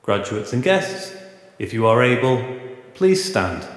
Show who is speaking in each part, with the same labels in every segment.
Speaker 1: Graduates and guests, if you are able, please stand.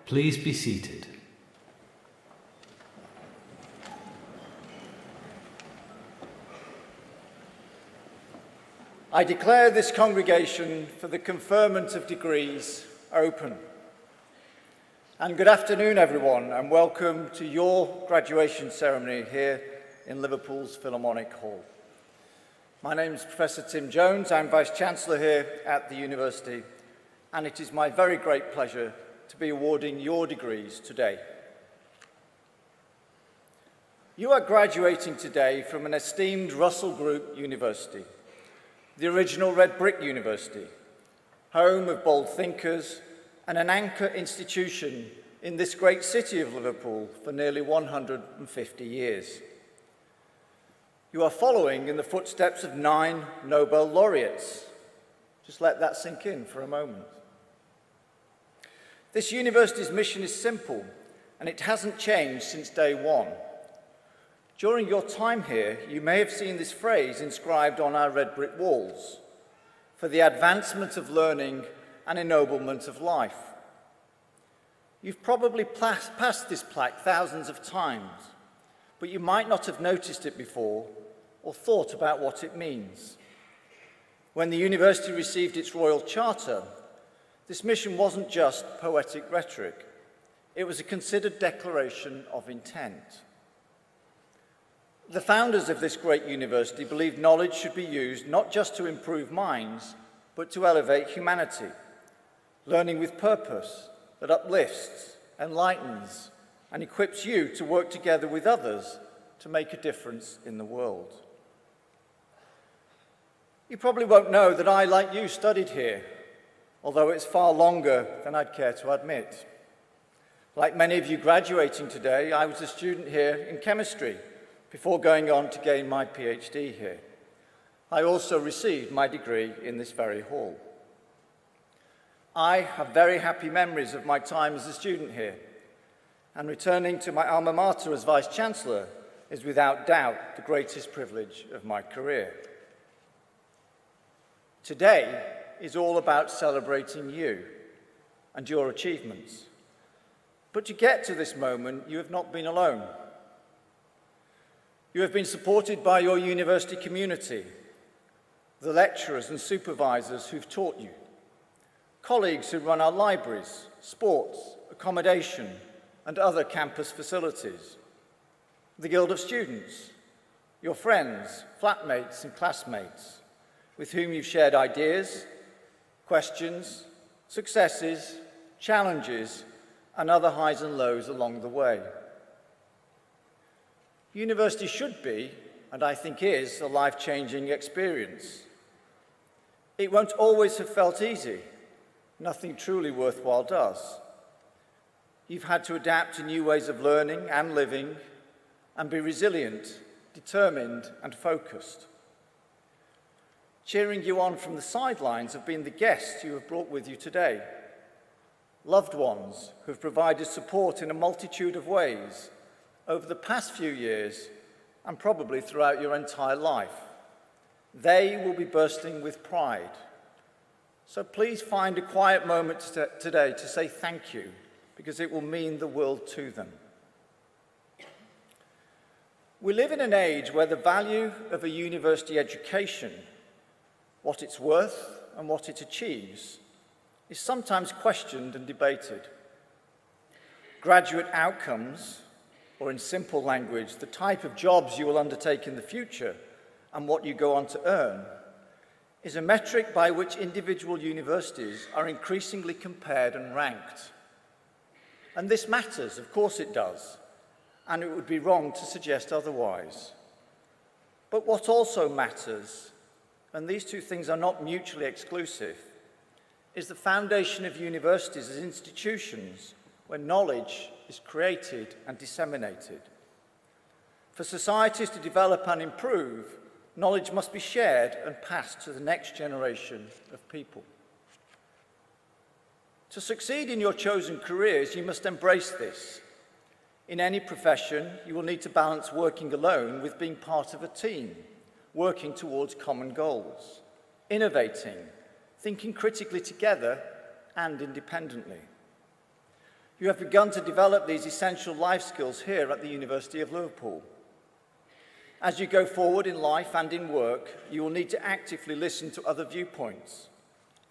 Speaker 1: Please be seated.
Speaker 2: I declare this congregation for the conferment of degrees open. And good afternoon, everyone, and welcome to your graduation ceremony here in Liverpool's Philharmonic Hall. My name is Professor Tim Jones. I'm Vice-Chancellor here at the university, and it is my very great pleasure to be awarding your degrees today. You are graduating today from an esteemed Russell Group university, the original red brick university, home of bold thinkers and an anchor institution in this great city of Liverpool for nearly 150 years. You are following in the footsteps of 9 Nobel laureates. Just let that sink in for a moment. This university's mission is simple, and it hasn't changed since day one. During your time here, you may have seen this phrase inscribed on our red brick walls: for the advancement of learning and ennoblement of life. You've probably passed this plaque thousands of times, but you might not have noticed it before or thought about what it means. When the university received its royal charter, this mission wasn't just poetic rhetoric. It was a considered declaration of intent. The founders of this great university believed knowledge should be used not just to improve minds, but to elevate humanity. Learning with purpose that uplifts, enlightens, and equips you to work together with others to make a difference in the world. You probably won't know that I, like you, studied here, although it's far longer than I'd care to admit. Like many of you graduating today, I was a student here in chemistry before going on to gain my PhD here. I also received my degree in this very hall. I have very happy memories of my time as a student here, and returning to my alma mater as Vice-Chancellor is without doubt the greatest privilege of my career. Today is all about celebrating you and your achievements. But to get to this moment, you have not been alone. You have been supported by your university community, the lecturers and supervisors who've taught you, colleagues who run our libraries, sports, accommodation, and other campus facilities, the Guild of Students, your friends, flatmates, and classmates, with whom you've shared ideas, questions, successes, challenges, and other highs and lows along the way. University should be, and I think is, a life-changing experience. It won't always have felt easy. Nothing truly worthwhile does. You've had to adapt to new ways of learning and living, and be resilient, determined, and focused. Cheering you on from the sidelines have been the guests you have brought with you today, loved ones who have provided support in a multitude of ways over the past few years and probably throughout your entire life. They will be bursting with pride. So please find a quiet moment today to say thank you, because it will mean the world to them. We live in an age where the value of a university education, what it's worth and what it achieves, is sometimes questioned and debated. Graduate outcomes, or in simple language, the type of jobs you will undertake in the future and what you go on to earn, is a metric by which individual universities are increasingly compared and ranked. And this matters, of course it does, and it would be wrong to suggest otherwise. But what also matters, and these two things are not mutually exclusive, is the foundation of universities as institutions where knowledge is created and disseminated. For societies to develop and improve, knowledge must be shared and passed to the next generation of people. To succeed in your chosen careers, you must embrace this. In any profession, you will need to balance working alone with being part of a team, working towards common goals, innovating, thinking critically together and independently. You have begun to develop these essential life skills here at the University of Liverpool. As you go forward in life and in work, you will need to actively listen to other viewpoints,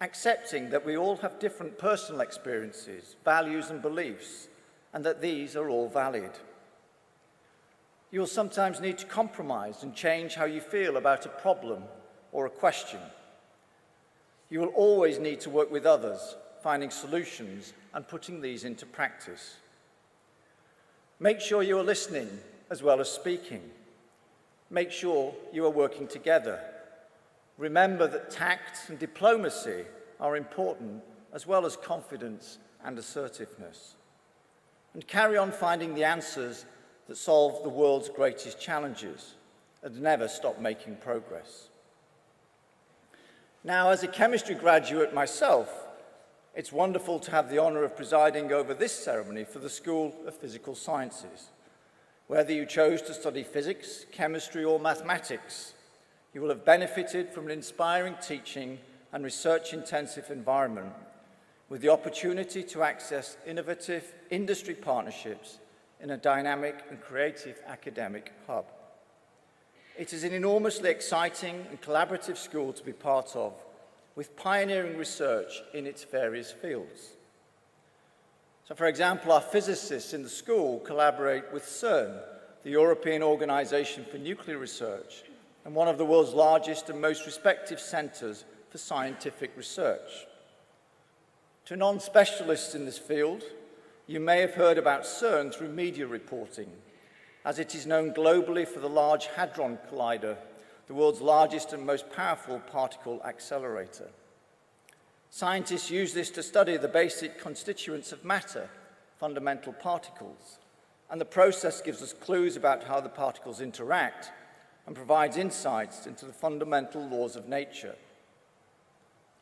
Speaker 2: accepting that we all have different personal experiences, values and beliefs, and that these are all valid. You will sometimes need to compromise and change how you feel about a problem or a question. You will always need to work with others, finding solutions and putting these into practice. Make sure you are listening as well as speaking. Make sure you are working together. Remember that tact and diplomacy are important, as well as confidence and assertiveness. And carry on finding the answers that solve the world's greatest challenges, and never stop making progress. Now, as a chemistry graduate myself, it's wonderful to have the honor of presiding over this ceremony for the School of Physical Sciences. Whether you chose to study physics, chemistry, or mathematics, you will have benefited from an inspiring teaching and research-intensive environment with the opportunity to access innovative industry partnerships in a dynamic and creative academic hub. It is an enormously exciting and collaborative school to be part of, with pioneering research in its various fields. So, for example, our physicists in the school collaborate with CERN, the European Organization for Nuclear Research, and one of the world's largest and most respected centers for scientific research. To non-specialists in this field, you may have heard about CERN through media reporting, as it is known globally for the Large Hadron Collider, the world's largest and most powerful particle accelerator. Scientists use this to study the basic constituents of matter, fundamental particles, and the process gives us clues about how the particles interact and provides insights into the fundamental laws of nature.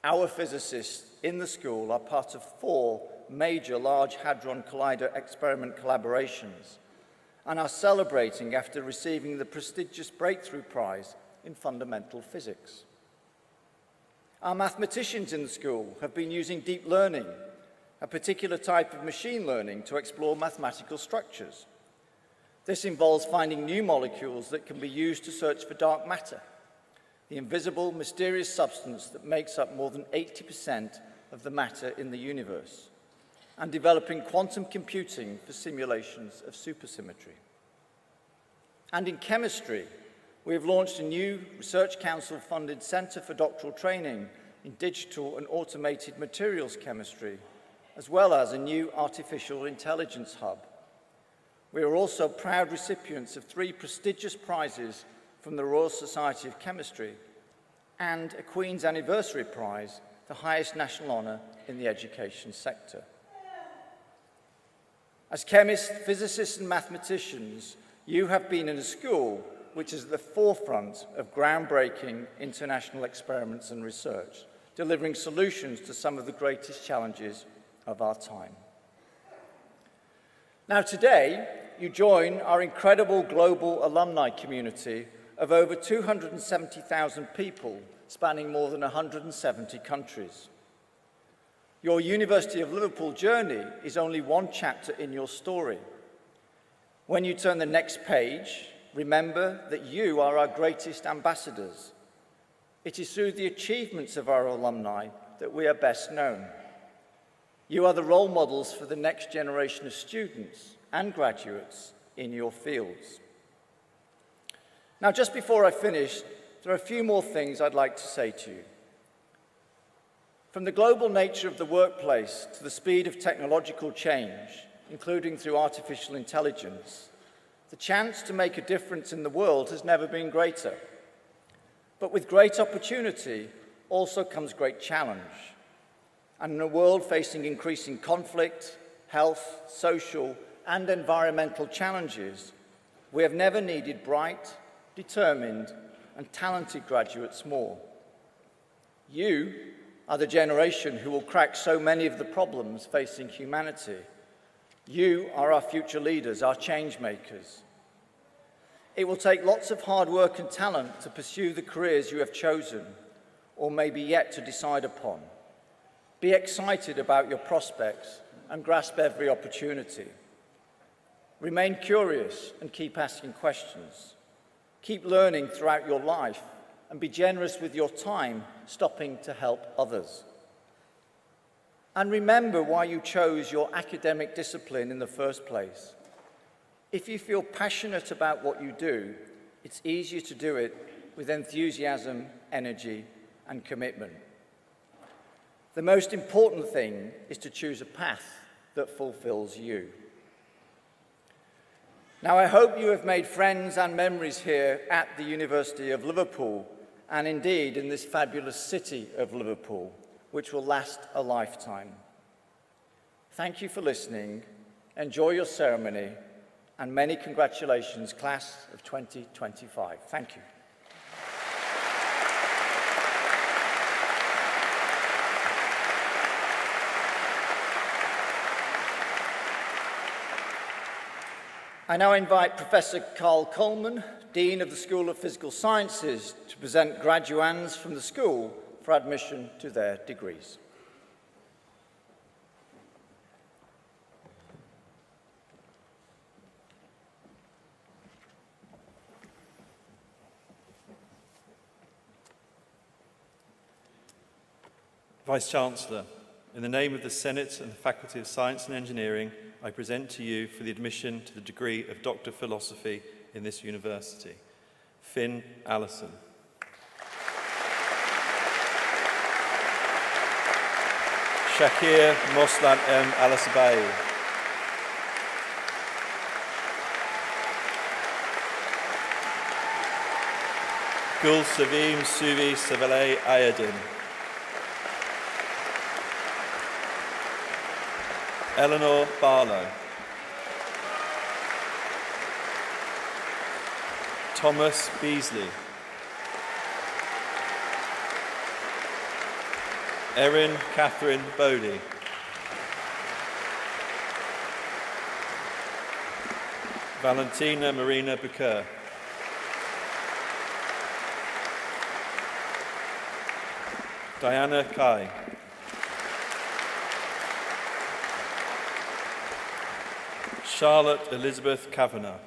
Speaker 2: Our physicists in the school are part of 4 major Large Hadron Collider experiment collaborations and are celebrating after receiving the prestigious Breakthrough Prize in Fundamental Physics. Our mathematicians in the school have been using deep learning, a particular type of machine learning, to explore mathematical structures. This involves finding new molecules that can be used to search for dark matter, the invisible, mysterious substance that makes up more than 80% of the matter in the universe, and developing quantum computing for simulations of supersymmetry. And in chemistry, we have launched a new Research Council-funded Centre for Doctoral Training in Digital and Automated Materials Chemistry, as well as a new Artificial Intelligence Hub. We are also proud recipients of 3 prestigious prizes from the Royal Society of Chemistry and a Queen's Anniversary Prize, the highest national honour in the education sector. As chemists, physicists and mathematicians, you have been in a school which is at the forefront of groundbreaking international experiments and research, delivering solutions to some of the greatest challenges of our time. Now today, you join our incredible global alumni community of over 270,000 people spanning more than 170 countries. Your University of Liverpool journey is only one chapter in your story. When you turn the next page, remember that you are our greatest ambassadors. It is through the achievements of our alumni that we are best known. You are the role models for the next generation of students and graduates in your fields. Now, just before I finish, there are a few more things I'd like to say to you. From the global nature of the workplace to the speed of technological change, including through artificial intelligence, the chance to make a difference in the world has never been greater. But with great opportunity also comes great challenge. And in a world facing increasing conflict, health, social, and environmental challenges, we have never needed bright, determined, and talented graduates more. You are the generation who will crack so many of the problems facing humanity. You are our future leaders, our change makers. It will take lots of hard work and talent to pursue the careers you have chosen, or maybe yet to decide upon. Be excited about your prospects and grasp every opportunity. Remain curious and keep asking questions. Keep learning throughout your life and be generous with your time, stopping to help others. And remember why you chose your academic discipline in the first place. If you feel passionate about what you do, it's easier to do it with enthusiasm, energy, and commitment. The most important thing is to choose a path that fulfills you. Now, I hope you have made friends and memories here at the University of Liverpool, and indeed in this fabulous city of Liverpool, which will last a lifetime. Thank you for listening. Enjoy your ceremony, and many congratulations, class of 2025. Thank you. I now invite Professor Carl Coleman, Dean of the School of Physical Sciences, to present graduands from the school for admission to their degrees.
Speaker 1: Vice-Chancellor, in the name of the Senate and the Faculty of Science and Engineering, I present to you for the admission to the degree of Doctor of Philosophy in this university, Finn Allison. Shakir Moslan M. Alasabay. Gul Savim Suvi Savale Ayadin. Eleanor Barlow. Thomas Beasley. Erin Catherine Bodie. Valentina Marina Bukur. Diana Kai. Charlotte Elizabeth Kavanagh.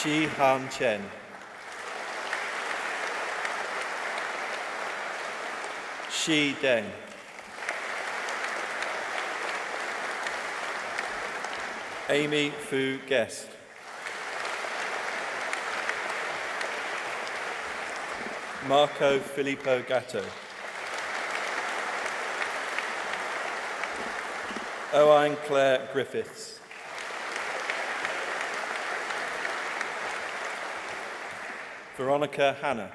Speaker 1: Chi Han Chen. Shi Deng. Amy Fu Guest. Marco Filippo Gatto. Owain Claire Griffiths. Veronica Hanna.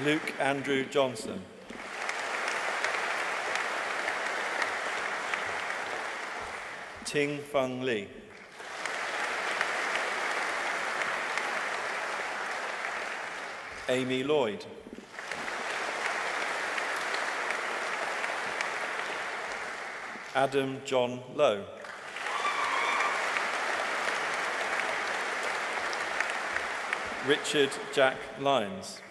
Speaker 1: Luke Andrew Johnson. Ting Feng Li. Amy Lloyd. Adam John Lowe. Richard Jack Lyons.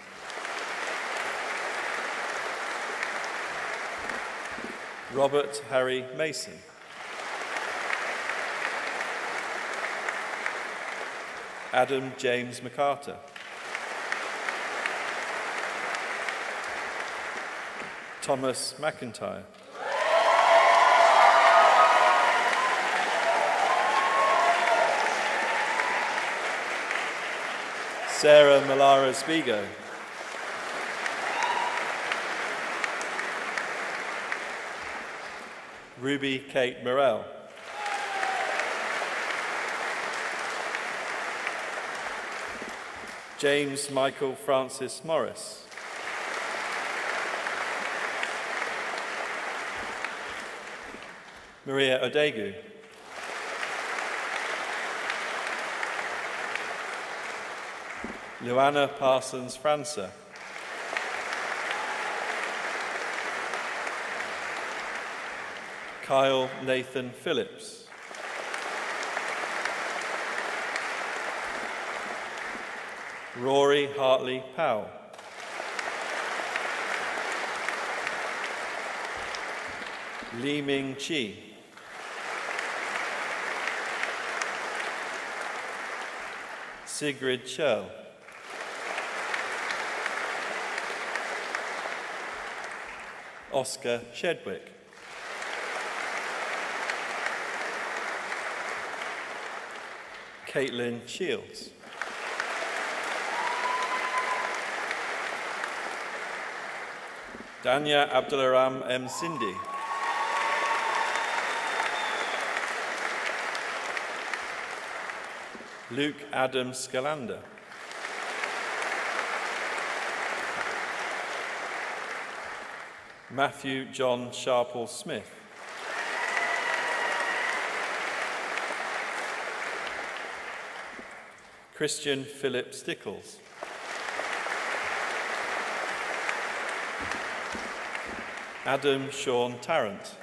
Speaker 1: Robert Harry Mason. Adam James MacArthur. Thomas McIntyre. Sarah Malara Spigo. Ruby Kate Morell. James Michael Francis Morris. Maria Odegu. Luana Parsons Francer. Kyle Nathan Phillips. Rory Hartley Powell. Li Ming Chi. Sigrid Schell. Oscar Shedwick. Caitlin Shields. Danya Abdularam M. Sindhi. Luke Adam Scalander. Matthew John Sharple Smith. Christian Philip Stickles. Adam Sean Tarrant.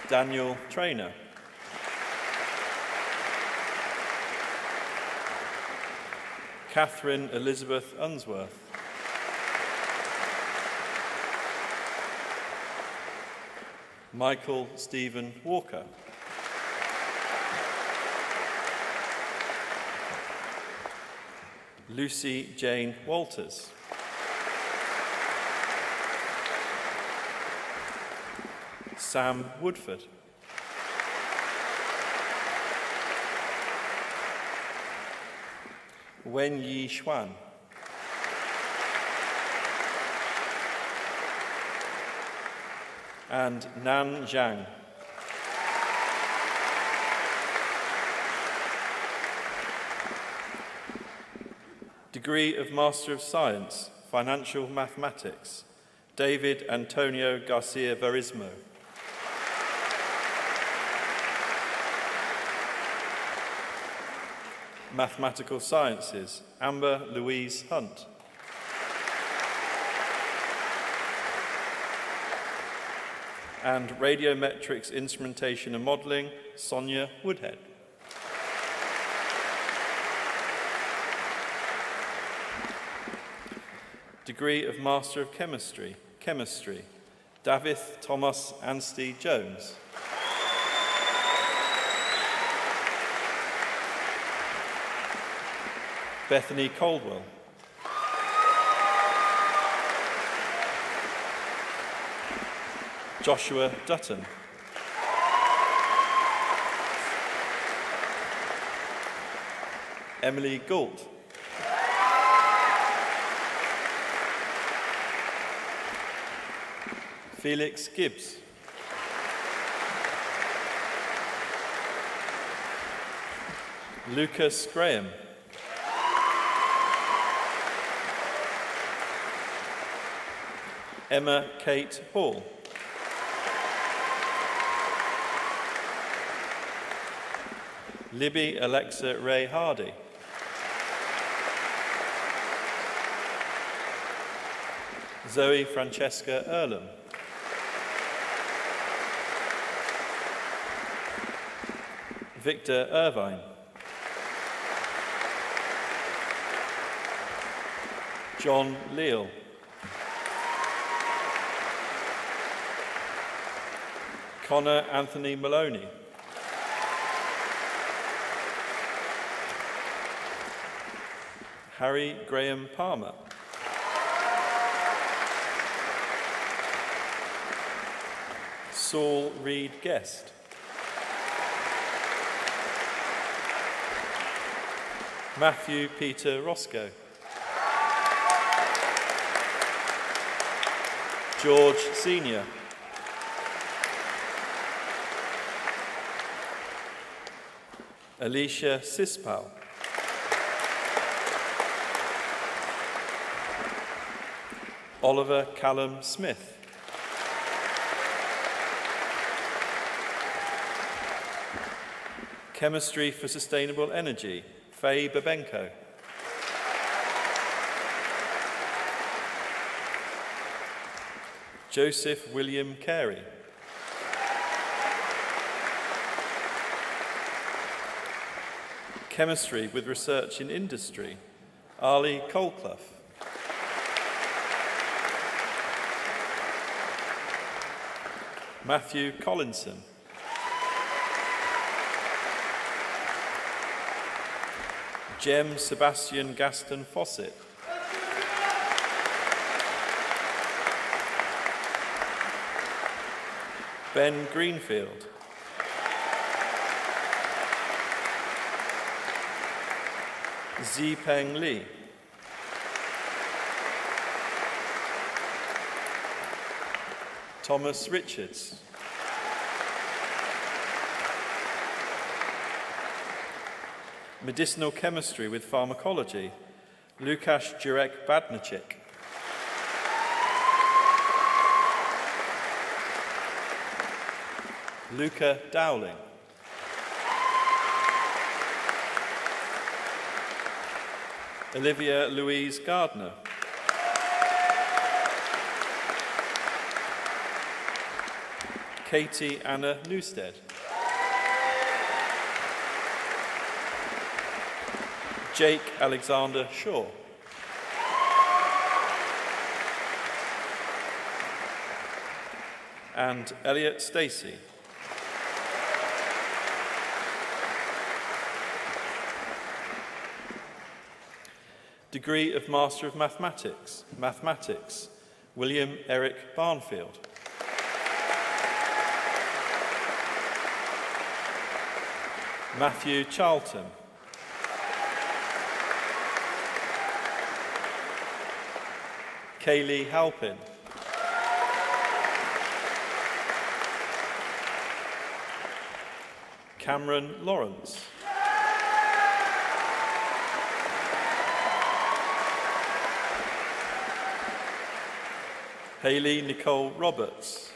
Speaker 1: Daniel Traynor. Catherine Elizabeth Unsworth. Michael Stephen Walker. Lucy Jane Walters. Sam Woodford. Wen Yi Xuan. And Nan Zhang. Degree of Master of Science, Financial Mathematics, David Antonio Garcia Verismo. Mathematical Sciences, Amber Louise Hunt. And Radiometrics, Instrumentation and Modelling, Sonia Woodhead. Degree of Master of Chemistry, Chemistry, Davith Thomas Anstey Jones. Bethany Caldwell. Joshua Dutton. Emily Gault. Felix Gibbs. Lucas Graham. Emma Kate Hall. Libby Alexa Ray Hardy. Zoe Francesca Earlham. Victor Irvine. John Leal. Connor Anthony Maloney. Harry Graham Palmer. Saul Reed Guest. Matthew Peter Roscoe. George Senior. Alicia Sispal. Oliver Callum Smith. Chemistry for Sustainable Energy, Faye Babenko. Joseph William Carey. Chemistry with Research in Industry, Ali Colclough. Matthew Collinson. Jem Sebastian Gaston Fawcett. Ben Greenfield. Zipeng Li. Thomas Richards. Medicinal Chemistry with Pharmacology, Lukasz Jurek Badnachik. Luca Dowling. Olivia Louise Gardner. Katie Anna Newstead. Jake Alexander Shaw. And Elliot Stacey. Degree of Master of Mathematics, Mathematics, William Eric Barnfield. Matthew Charlton. Kaylee Halpin. Cameron Lawrence. Hayley Nicole Roberts.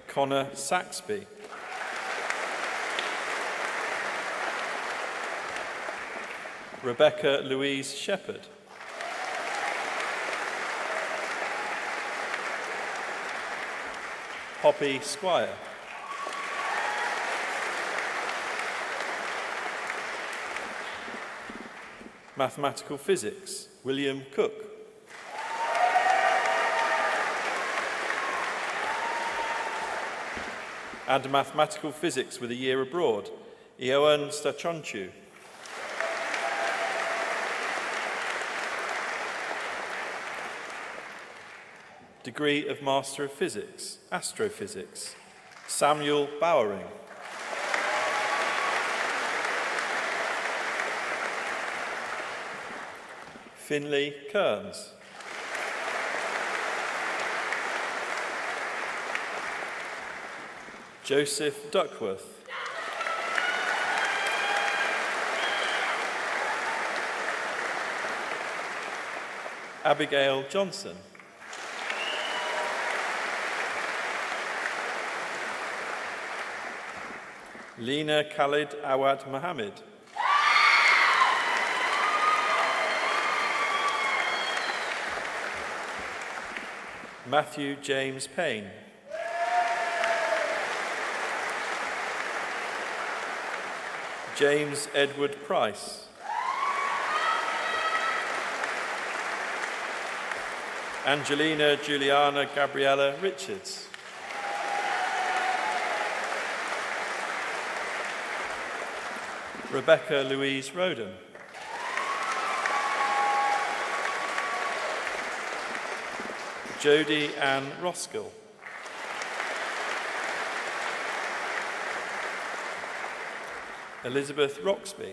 Speaker 1: Connor Saxby. Rebecca Louise Shepherd. Poppy Squire. Mathematical Physics, William Cook. And Mathematical Physics with a year abroad, Ioan Stachonchu. Degree of Master of Physics, Astrophysics, Samuel Bowering. Finlay Kearns. Joseph Duckworth. Abigail Johnson. Lena Khalid Awad Mohammed. Matthew James Payne. James Edward Price. Angelina Juliana Gabriella Richards. Rebecca Louise Roden. Jodie Ann Roskill. Elizabeth Roxby.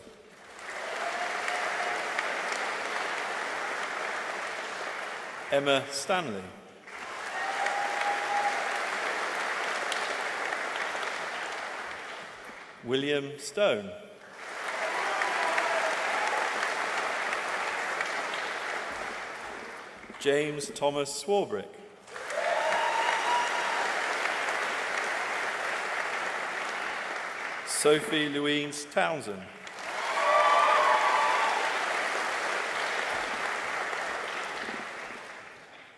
Speaker 1: Emma Stanley. William Stone. James Thomas Swarbrick. Sophie Louise Townsend.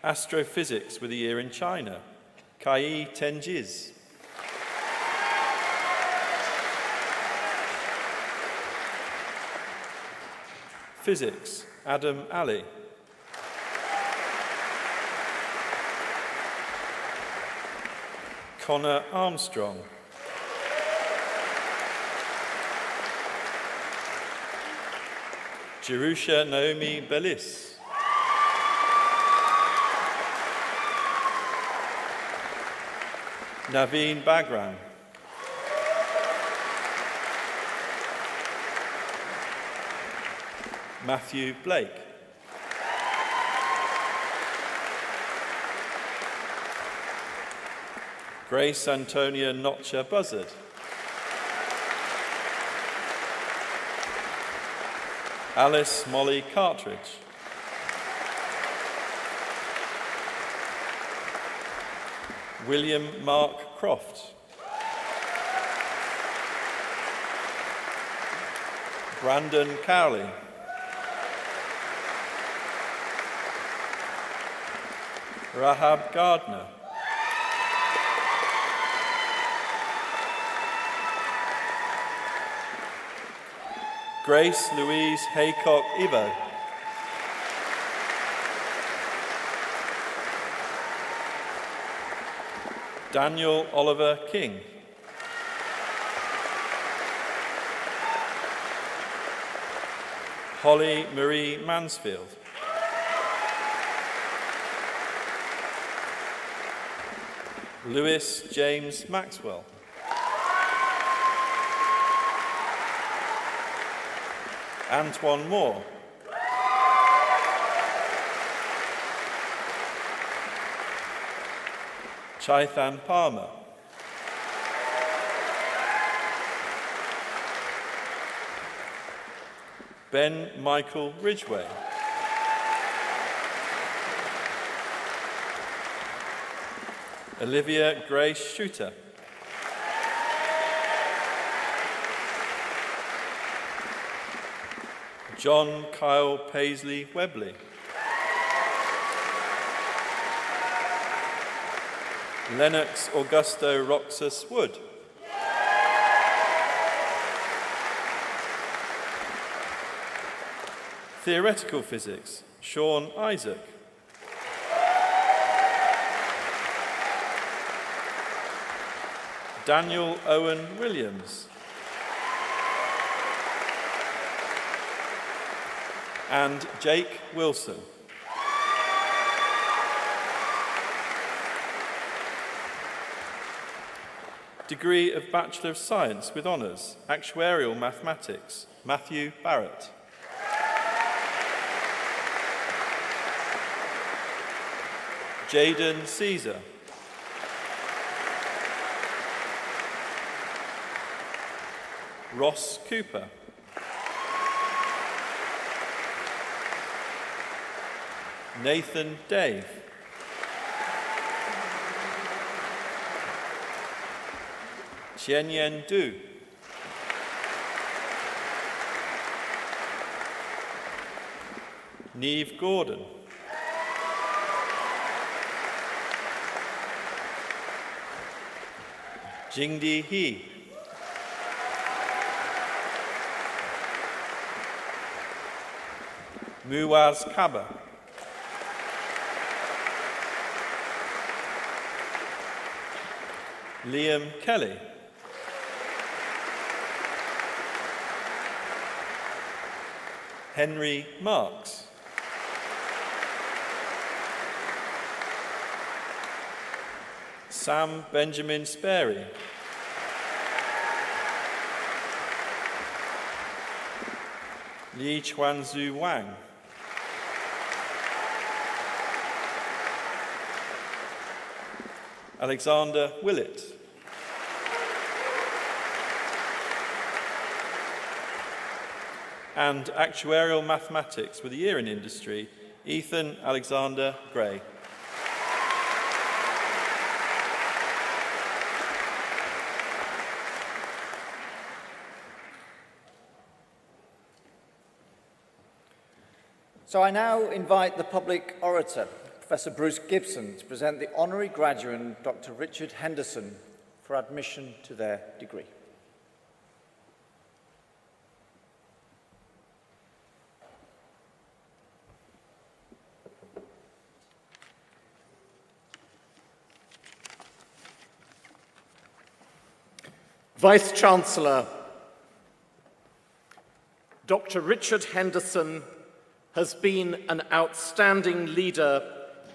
Speaker 1: Astrophysics with a year in China, Kai Tenjiz. Physics, Adam Ali. Connor Armstrong. Jerusha Naomi Bellis. Naveen Bagran. Matthew Blake. Grace Antonia Notcher Buzzard. Alice Molly Cartridge. William Mark Croft. Brandon Cowley. Rahab Gardner. Grace Louise Haycock Evo. Daniel Oliver King. Holly Marie Mansfield. Lewis James Maxwell. Antoine Moore. Chaithan Palmer. Ben Michael Ridgway. Olivia Grace Shooter. John Kyle Paisley Webley. Lennox Augusto Roxas Wood. Theoretical physics, Sean Isaac. Daniel Owen Williams. And Jake Wilson. Degree of Bachelor of Science with Honours, Actuarial Mathematics, Matthew Barrett. Jaden Caesar. Ross Cooper. Nathan Dave. Qianyan Du. Neve Gordon. Jingdi He. Muaz Kaba. Liam Kelly. Henry Marks. Sam Benjamin Sperry. Li Chuanzu Wang. Alexander Willett. And Actuarial Mathematics with a year in industry, Ethan Alexander Gray.
Speaker 2: So I now invite the public orator, Professor Bruce Gibson, to present the Honorary Graduate, Dr. Richard Henderson, for admission to their degree.
Speaker 3: Vice-Chancellor, Dr. Richard Henderson has been an outstanding leader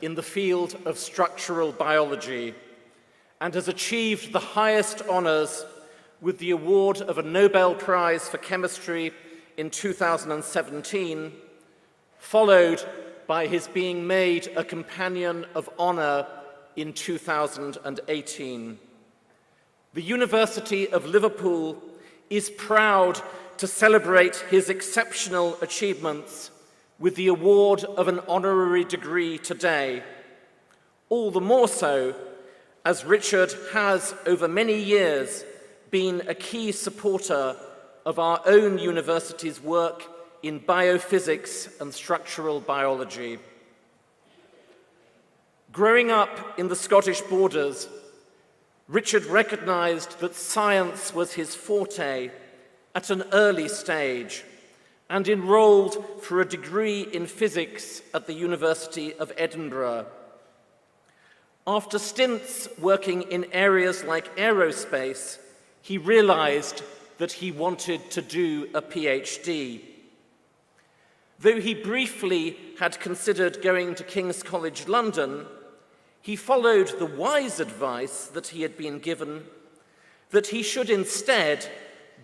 Speaker 3: in the field of structural biology and has achieved the highest honours with the award of a Nobel Prize for Chemistry in 2017, followed by his being made a Companion of Honour in 2018. The University of Liverpool is proud to celebrate his exceptional achievements with the award of an honorary degree today, all the more so as Richard has over many years been a key supporter of our own university's work in biophysics and structural biology. Growing up in the Scottish Borders, Richard recognised that science was his forte at an early stage and enrolled for a degree in physics at the University of Edinburgh. After stints working in areas like aerospace, he realised that he wanted to do a PhD. Though he briefly had considered going to King's College London, he followed the wise advice that he had been given that he should instead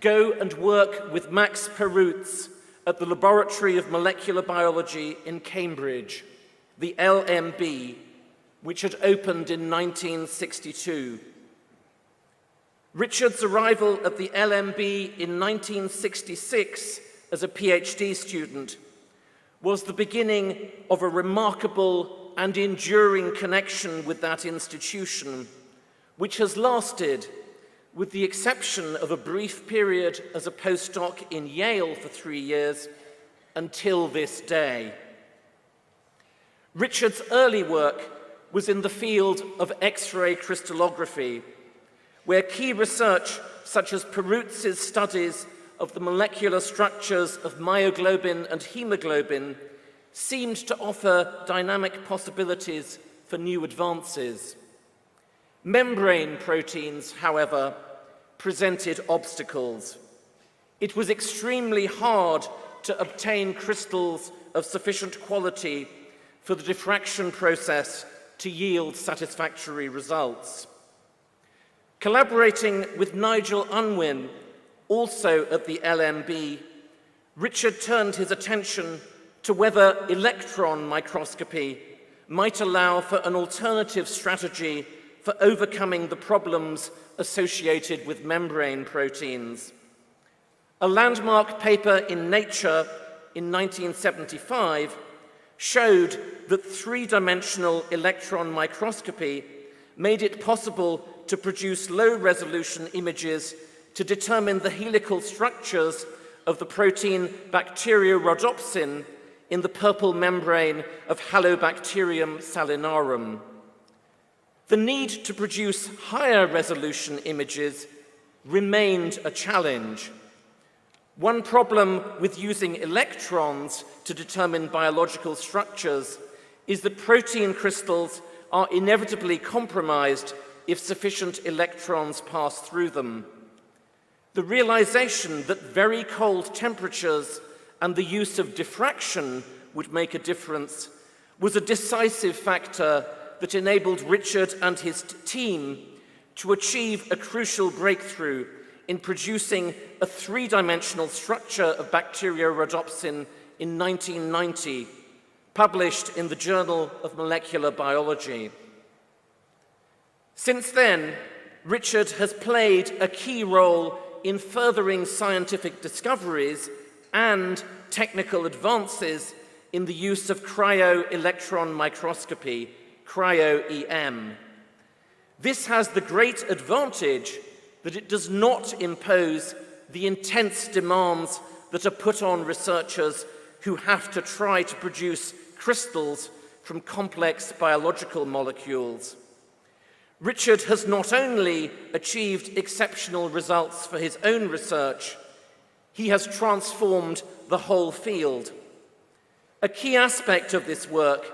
Speaker 3: go and work with Max Perutz at the Laboratory of Molecular Biology in Cambridge, the LMB, which had opened in 1962. Richard's arrival at the LMB in 1966 as a PhD student was the beginning of a remarkable and enduring connection with that institution, which has lasted, with the exception of a brief period as a postdoc in Yale for 3 years, until this day. Richard's early work was in the field of X-ray crystallography, where key research such as Perutz's studies of the molecular structures of myoglobin and hemoglobin seemed to offer dynamic possibilities for new advances. Membrane proteins, however, presented obstacles. It was extremely hard to obtain crystals of sufficient quality for the diffraction process to yield satisfactory results. Collaborating with Nigel Unwin, also at the LMB, Richard turned his attention to whether electron microscopy might allow for an alternative strategy for overcoming the problems associated with membrane proteins. A landmark paper in Nature in 1975 showed that three-dimensional electron microscopy made it possible to produce low-resolution images to determine the helical structures of the protein bacteriorhodopsin in the purple membrane of Halobacterium salinarum. The need to produce higher resolution images remained a challenge. One problem with using electrons to determine biological structures is that protein crystals are inevitably compromised if sufficient electrons pass through them. The realization that very cold temperatures and the use of diffraction would make a difference was a decisive factor that enabled Richard and his team to achieve a crucial breakthrough in producing a three-dimensional structure of bacteriorhodopsin in 1990, published in the Journal of Molecular Biology. Since then, Richard has played a key role in furthering scientific discoveries and technical advances in the use of cryo-electron microscopy, cryo-EM. This has the great advantage that it does not impose the intense demands that are put on researchers who have to try to produce crystals from complex biological molecules. Richard has not only achieved exceptional results for his own research, he has transformed the whole field. A key aspect of this work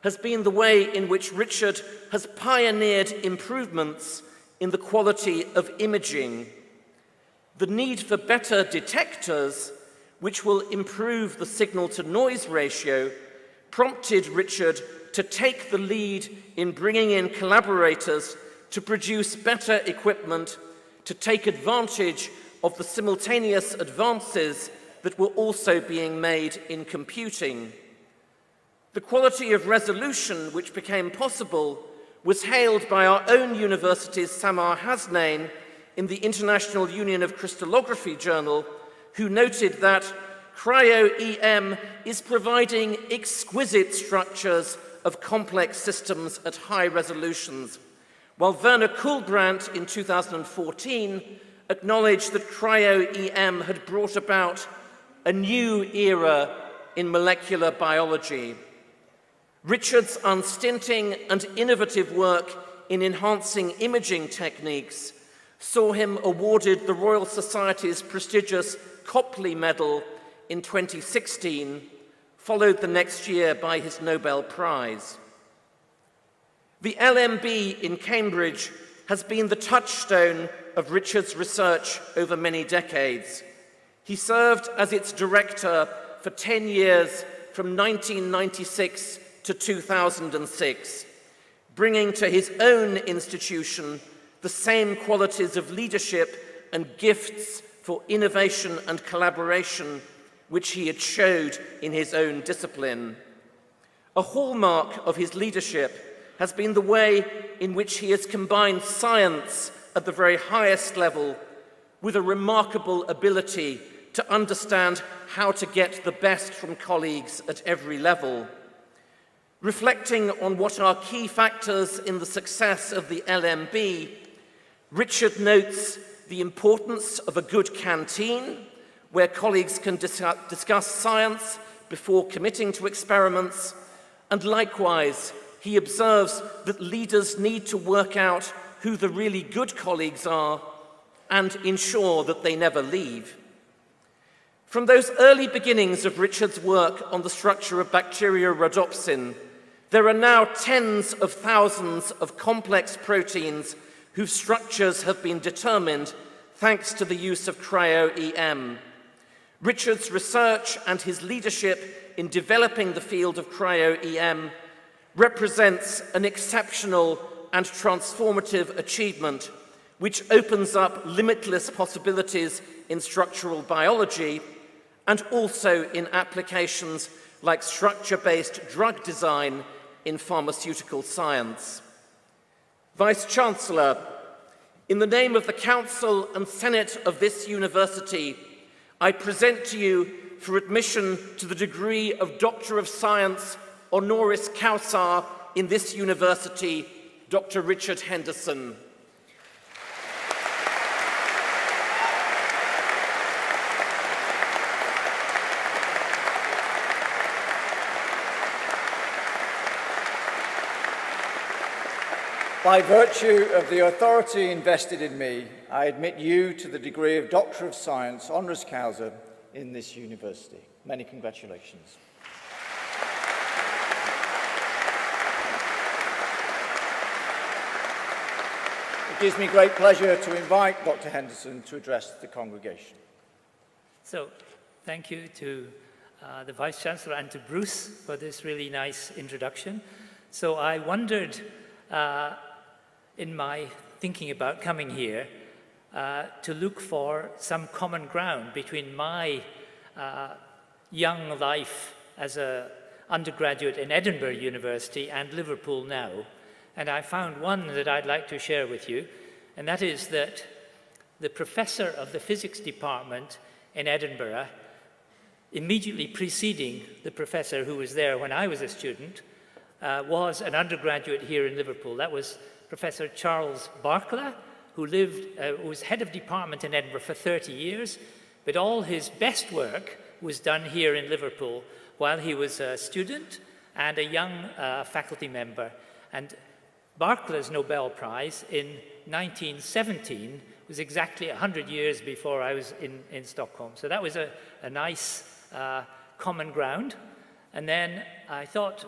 Speaker 3: has been the way in which Richard has pioneered improvements in the quality of imaging. The need for better detectors, which will improve the signal-to-noise ratio, prompted Richard to take the lead in bringing in collaborators to produce better equipment to take advantage of the simultaneous advances that were also being made in computing. The quality of resolution which became possible was hailed by our own university's Samar Hasnain in the International Union of Crystallography journal, who noted that cryo-EM is providing exquisite structures of complex systems at high resolutions, while Werner Kuhlbrandt in 2014 acknowledged that cryo-EM had brought about a new era in molecular biology. Richard's unstinting and innovative work in enhancing imaging techniques saw him awarded the Royal Society's prestigious Copley Medal in 2016, followed the next year by his Nobel Prize. The LMB in Cambridge has been the touchstone of Richard's research over many decades. He served as its director for 10 years from 1996 to 2006, bringing to his own institution the same qualities of leadership and gifts for innovation and collaboration which he had showed in his own discipline. A hallmark of his leadership has been the way in which he has combined science at the very highest level with a remarkable ability to understand how to get the best from colleagues at every level. Reflecting on what are key factors in the success of the LMB, Richard notes the importance of a good canteen, where colleagues can discuss science before committing to experiments, and likewise, he observes that leaders need to work out who the really good colleagues are and ensure that they never leave. From those early beginnings of Richard's work on the structure of bacteria rhodopsin, there are now tens of thousands of complex proteins whose structures have been determined thanks to the use of cryo-EM. Richard's research and his leadership in developing the field of cryo-EM represents an exceptional and transformative achievement which opens up limitless possibilities in structural biology and also in applications like structure-based drug design in pharmaceutical science. Vice-Chancellor, in the name of the Council and Senate of this university, I present to you for admission to the degree of Doctor of Science honoris causa in this university, Dr. Richard Henderson.
Speaker 2: By virtue of the authority invested in me, I admit you to the degree of Doctor of Science honoris causa in this university. Many congratulations. It gives me great pleasure to invite Dr. Henderson to address the congregation.
Speaker 4: So, thank you to the Vice-Chancellor and to Bruce for this really nice introduction. So I wondered, in my thinking about coming here, to look for some common ground between my young life as an undergraduate in Edinburgh University and Liverpool now. And I found one that I'd like to share with you, and that is that the professor of the physics department in Edinburgh, immediately preceding the professor who was there when I was a student, was an undergraduate here in Liverpool. That was Professor Charles Barkla, who was head of department in Edinburgh for 30 years, but all his best work was done here in Liverpool while he was a student and a young faculty member. And Barkla's Nobel Prize in 1917 was exactly 100 years before I was in Stockholm. So that was a nice common ground. And then I thought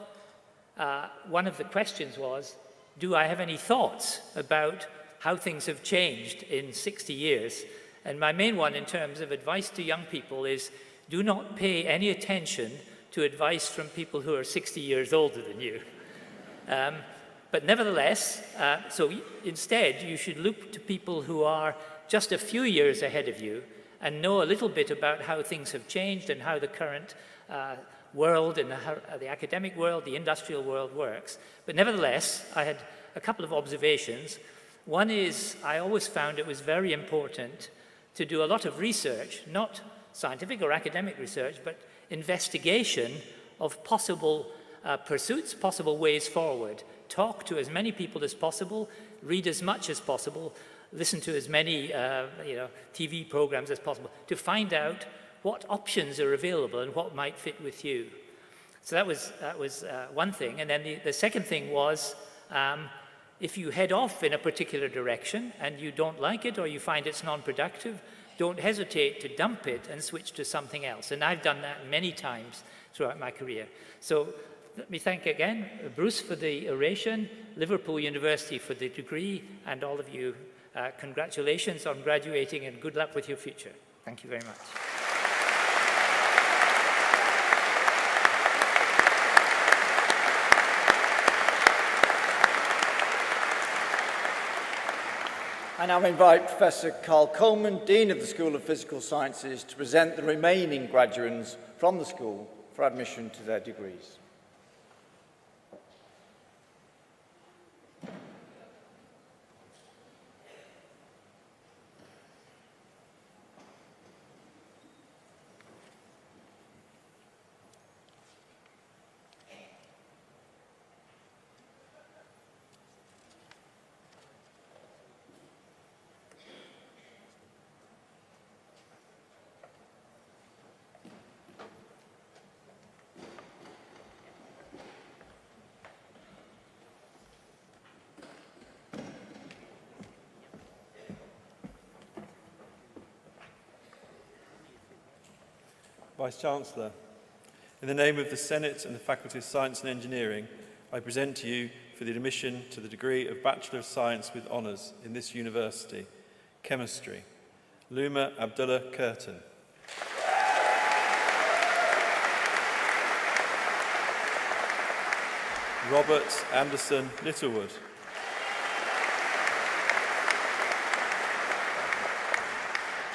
Speaker 4: one of the questions was, do I have any thoughts about how things have changed in 60 years? And my main one in terms of advice to young people is, do not pay any attention to advice from people who are 60 years older than you. But nevertheless, so instead, you should look to people who are just a few years ahead of you and know a little bit about how things have changed and how the current world and the academic world, the industrial world works. But nevertheless, I had a couple of observations. One is, I always found it was very important to do a lot of research, not scientific or academic research, but investigation of possible pursuits, possible ways forward. Talk to as many people as possible, read as much as possible, listen to as many TV programs as possible to find out what options are available and what might fit with you. So that was one thing. And then the second thing was, if you head off in a particular direction and you don't like it or you find it's non-productive, don't hesitate to dump it and switch to something else. And I've done that many times throughout my career. So let me thank again Bruce for the oration, Liverpool University for the degree, and all of you, congratulations on graduating and good luck with your future. Thank you very much.
Speaker 2: I now invite Professor Carl Coleman, Dean of the School of Physical Sciences, to present the remaining graduands from the school for admission to their degrees.
Speaker 1: Vice-Chancellor, in the name of the Senate and the Faculty of Science and Engineering, I present to you for the admission to the degree of Bachelor of Science with Honours in this university, Chemistry, Luma Abdullah Curtin. Robert Anderson Littlewood.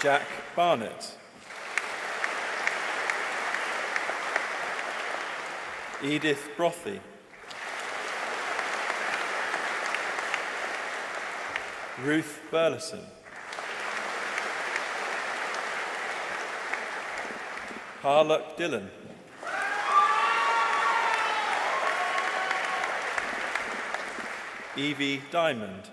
Speaker 1: Jack Barnett. Edith Brothy. Ruth Burleson. Harlock Dillon. Evie Diamond.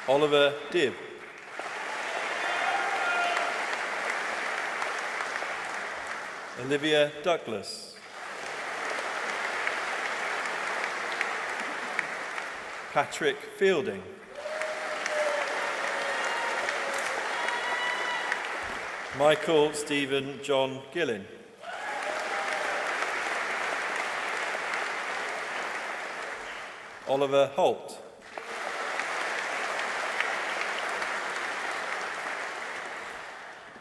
Speaker 1: Oliver Dibb. Olivia Douglas. Patrick Fielding. Michael Stephen John Gillin. Oliver Holt.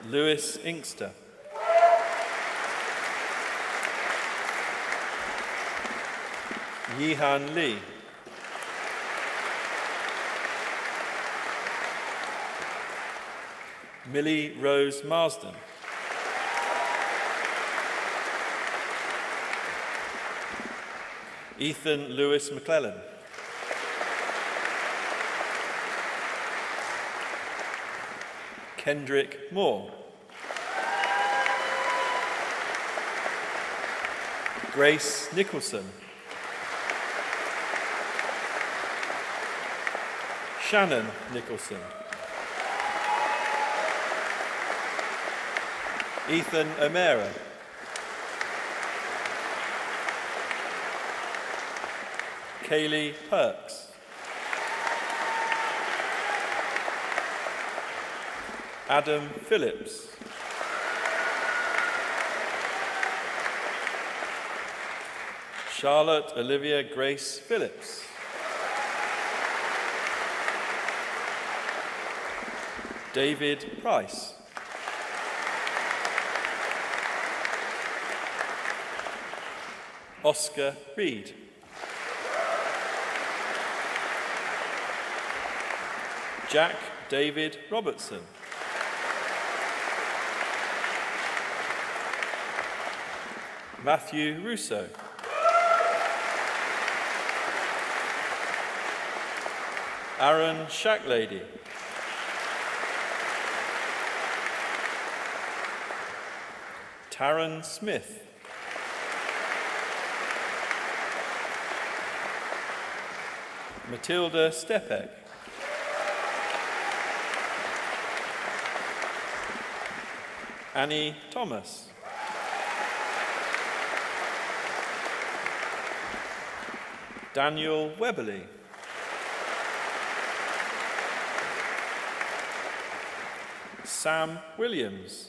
Speaker 1: Lewis Inkster. Yihan Lee. Millie Rose Marsden. Ethan Lewis McClellan. Kendrick Moore. Grace Nicholson. Shannon Nicholson. Ethan O'Meara. Kaylee Perks. Adam Phillips. Charlotte Olivia Grace Phillips. David Price. Oscar Reed. Jack David Robertson. Matthew Russo. Aaron Shacklady. Taryn Smith. Matilda Stepek. Annie Thomas. Daniel Weberly. Sam Williams.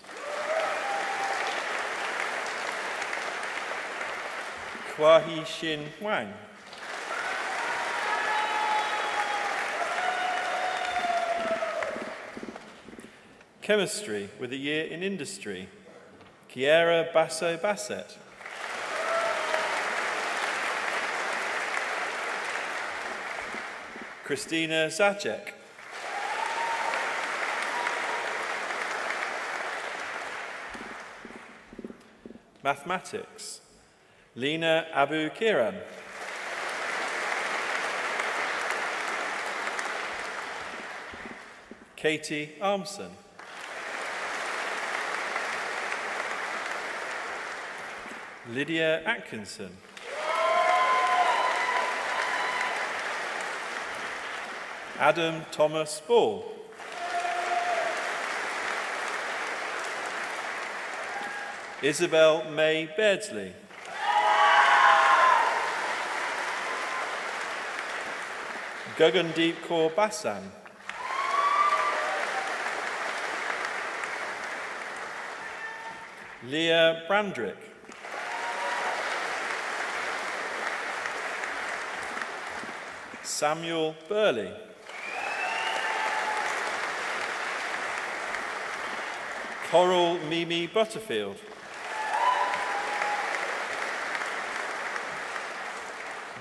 Speaker 1: Kwahi Shin Wang. Chemistry with a year in industry, Kiera Basso Bassett. Christina Zacek. Mathematics, Lena Abu Kiran. Katie Armson. Lydia Atkinson. Adam Thomas Ball. Isabel May Beardsley. Gagandeep Kaur Basan. Leah Brandrick. Samuel Burley. Coral Mimi Butterfield.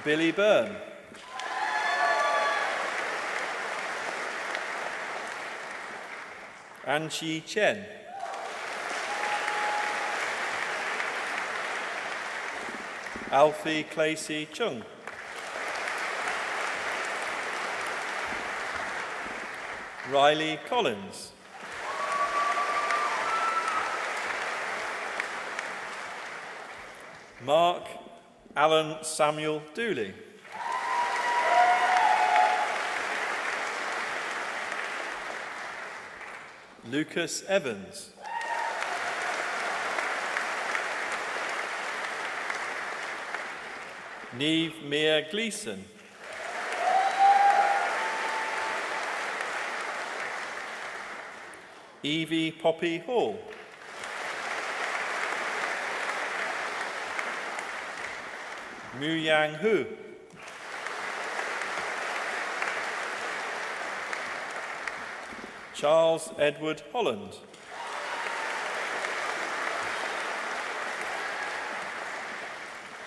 Speaker 1: Billy Byrne. Anchi Chen. Alfie Clacy Chung. Riley Collins. Mark Alan Samuel Dooley. Lucas Evans. Neve Mia Gleeson. Evie Poppy Hall. Mu Yang Hu. Charles Edward Holland.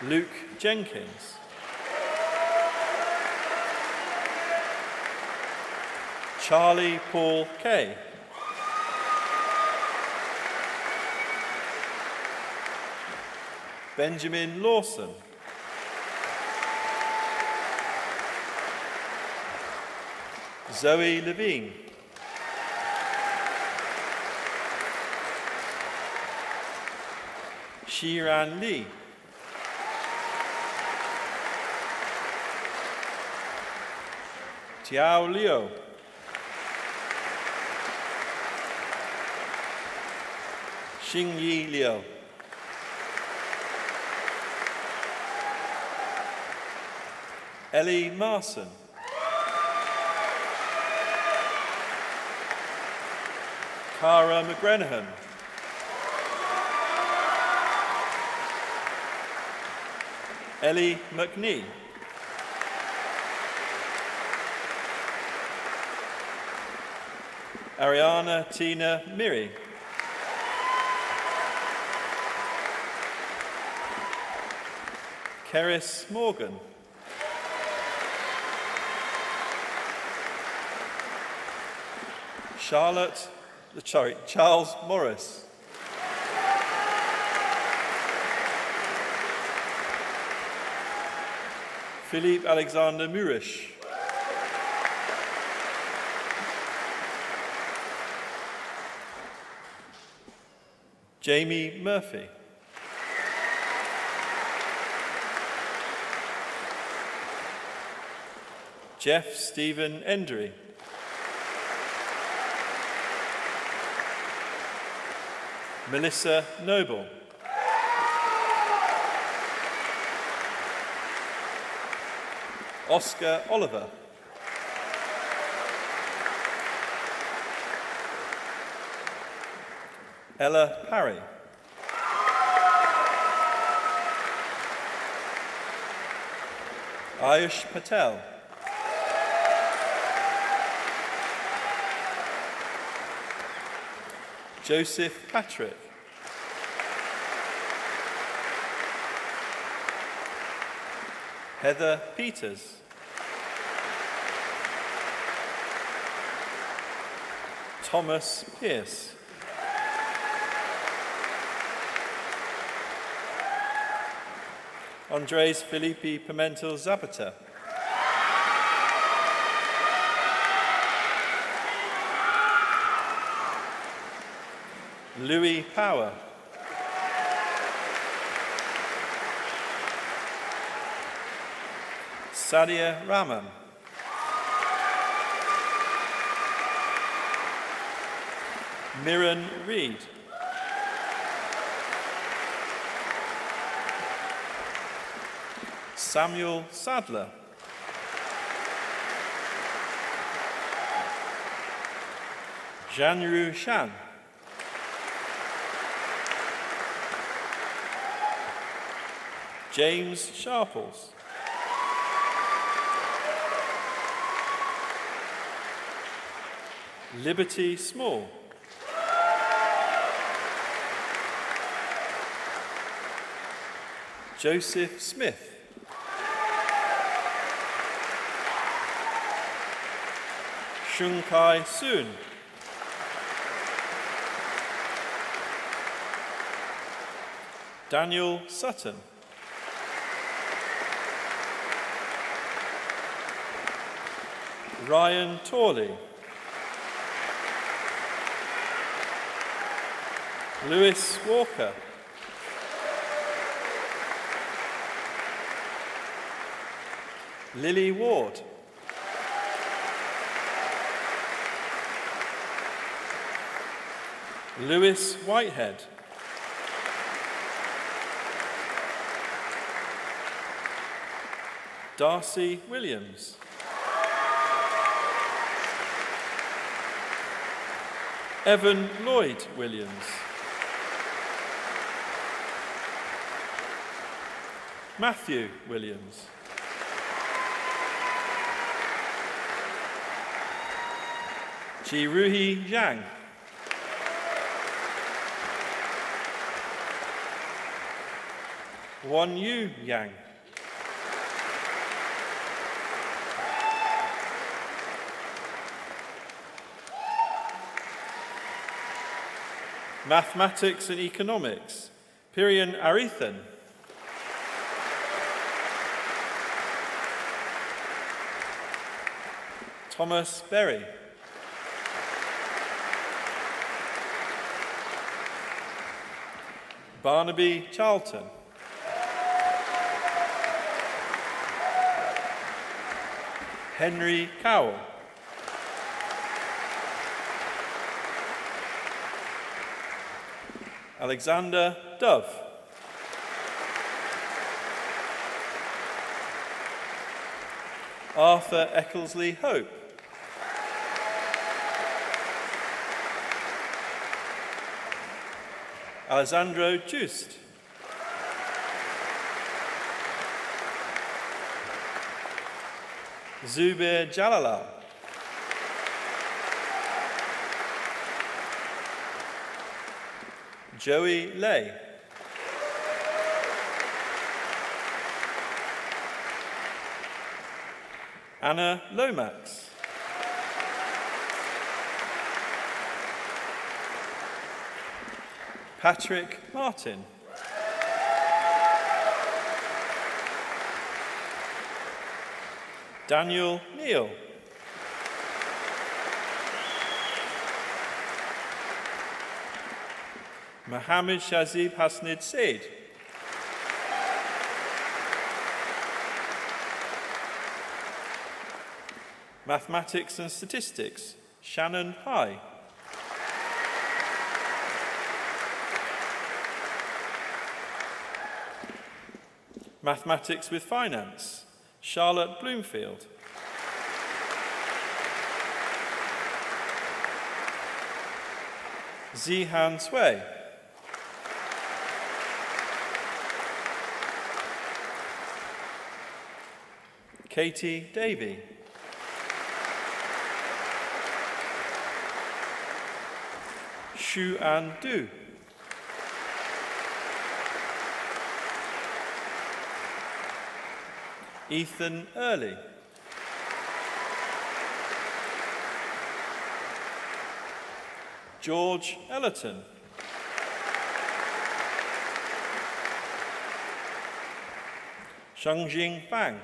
Speaker 1: Luke Jenkins. Charlie Paul Kay. Benjamin Lawson. Zoe Levine. Shiran Lee. Tiao Liu. Xingyi Liu. Ellie Marson. Cara McGrenahan. Ellie McNee. Ariana Tina Miri. Keris Morgan. Charles Morris. Philippe Alexander Murish. Jamie Murphy. Jeff Stephen Endry. Melissa Noble. Oscar Oliver. Ella Parry. Ayush Patel. Joseph Patrick. Heather Peters. Thomas Pierce. Andres Felipe Pimentel Zapata. Louis Power. Sadia Rahman. Mirren Reed. Samuel Sadler. Janru Shan. James Sharples. Liberty Small. Joseph Smith. Shung Kai Soon. Daniel Sutton. Ryan Torley. Lewis Walker. Lily Ward. Lewis Whitehead. Darcy Williams. Evan Lloyd Williams. Matthew Williams. Jiruhi Zhang. Wan Yu Yang. Mathematics and Economics, Pirian Arithan. Thomas Berry. Barnaby Charlton. Henry Cowell. Alexander Dove. Arthur Ecclesley Hope. Alessandro Just. Zubair Jalala. Joey Lay. Anna Lomax. Patrick Martin. Daniel Neal. Mohammed Shazib Hasnid Said. Mathematics and Statistics, Shannon Pye. Mathematics with Finance, Charlotte Bloomfield. Zihan Sway. Katie Davey. Shu An Du. Ethan Early. George Ellerton. Shangjing Fang.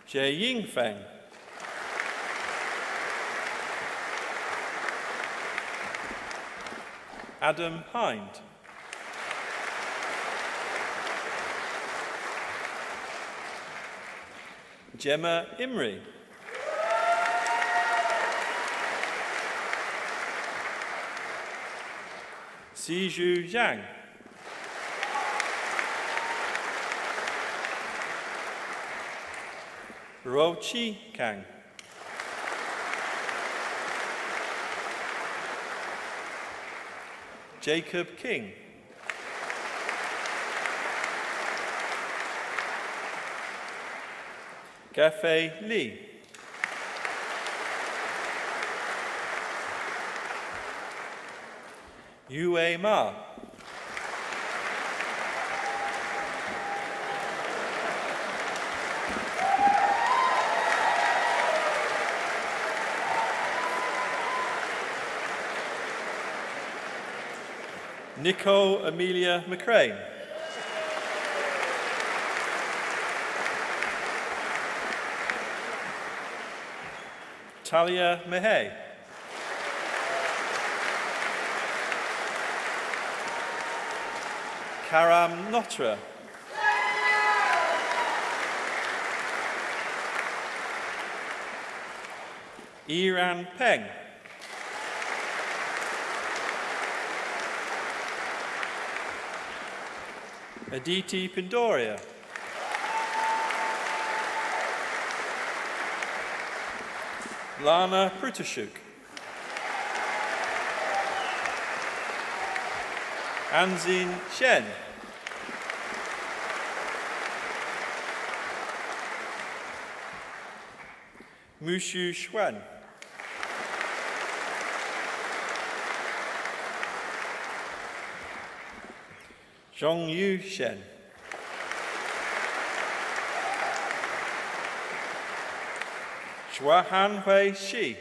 Speaker 1: Jieying Feng. Adam Hind. Gemma Imrie. Siju Zhang. Ro Chi Kang. Jacob King. Gafe Lee. Yue Ma. Nicole Amelia McCrane. Talia Mehey. Karam Notra. Iran Peng. Aditi Pindoria. Lana Prutashuk. Anzin Shen. Mushu Xuan. Zhongyu Shen. Shuahan Hui Shi.